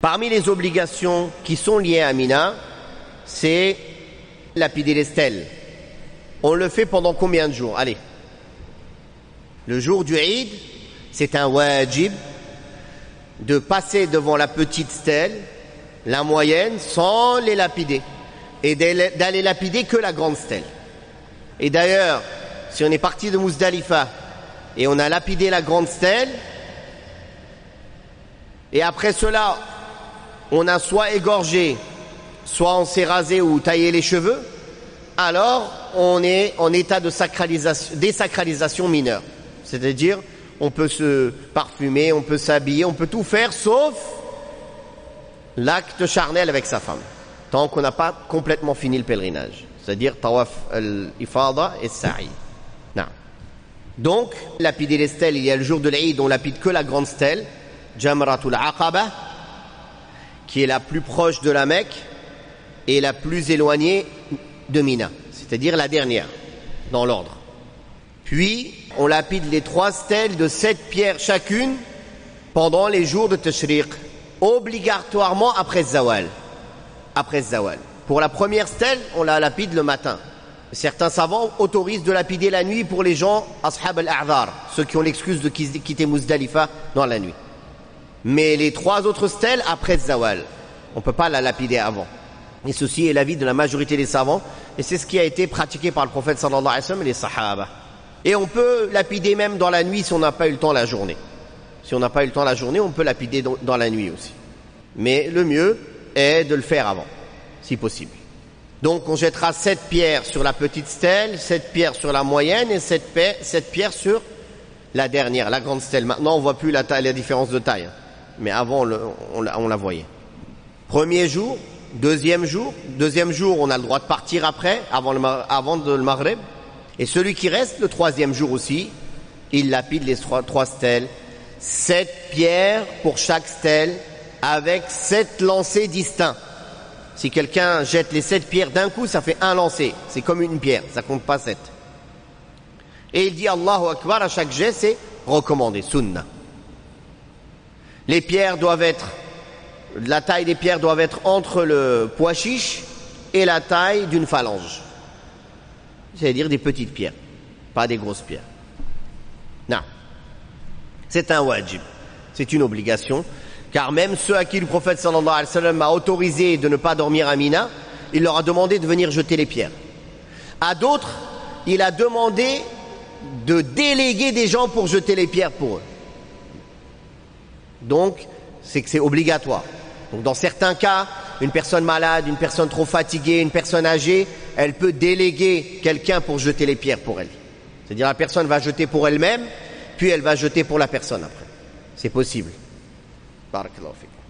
Parmi les obligations qui sont liées à Mina, c'est lapider les stèles. On le fait pendant combien de jours? Allez. Le jour du Eid, c'est un wajib de passer devant la petite stèle, la moyenne, sans les lapider. Et d'aller lapider que la grande stèle. Et d'ailleurs, si on est parti de Muzdalifa et on a lapidé la grande stèle, et après cela, on a soit égorgé, soit on s'est rasé ou taillé les cheveux, alors on est en état de désacralisation mineure. C'est-à-dire, on peut se parfumer, on peut s'habiller, on peut tout faire, sauf l'acte charnel avec sa femme, tant qu'on n'a pas complètement fini le pèlerinage. C'est-à-dire, tawaf al-ifada et sa'i. Donc, lapider les stèles, il y a le jour de l'Eid, on lapide que la grande stèle, Jamratul Aqaba, qui est la plus proche de la Mecque et la plus éloignée de Mina, c'est-à-dire la dernière, dans l'ordre. Puis, on lapide les 3 stèles de 7 pierres chacune pendant les jours de Tashriq, obligatoirement après Zawal. Après Zawal. Pour la première stèle, on la lapide le matin. Certains savants autorisent de lapider la nuit pour les gens ashab al-a'dhar, ceux qui ont l'excuse de quitter Muzdalifa dans la nuit. Mais les 3 autres stèles après Zawal, on ne peut pas la lapider avant. Et ceci est l'avis de la majorité des savants, et c'est ce qui a été pratiqué par le prophète sallallahu alayhi wa sallam et les sahaba. Et on peut lapider même dans la nuit si on n'a pas eu le temps la journée. Si on n'a pas eu le temps la journée, on peut lapider dans la nuit aussi. Mais le mieux est de le faire avant, si possible. Donc on jettera 7 pierres sur la petite stèle, 7 pierres sur la moyenne et 7 pierres sur la dernière, la grande stèle. Maintenant on ne voit plus la différence de taille, mais avant on la voyait. Premier jour, deuxième jour on a le droit de partir après, avant le Maghreb. Et celui qui reste, le 3e jour aussi, il lapide les 3 stèles, 7 pierres pour chaque stèle, avec 7 lancers distincts. Si quelqu'un jette les 7 pierres d'un coup, ça fait un lancer. C'est comme une pierre, ça compte pas 7. Et il dit Allahu Akbar à chaque jet, c'est recommandé, sunna. Les pierres doivent être, la taille des pierres doivent être entre le pois chiche et la taille d'une phalange. C'est-à-dire des petites pierres, pas des grosses pierres. Non. C'est un wajib, c'est une obligation. Car même ceux à qui le prophète sallallahu alayhi wa sallam a autorisé de ne pas dormir à Mina, il leur a demandé de venir jeter les pierres. À d'autres, il a demandé de déléguer des gens pour jeter les pierres pour eux. Donc, c'est que c'est obligatoire. Donc, dans certains cas, une personne malade, une personne trop fatiguée, une personne âgée, elle peut déléguer quelqu'un pour jeter les pierres pour elle. C'est-à-dire la personne va jeter pour elle-même, puis elle va jeter pour la personne après. C'est possible. بارك الله فيكم.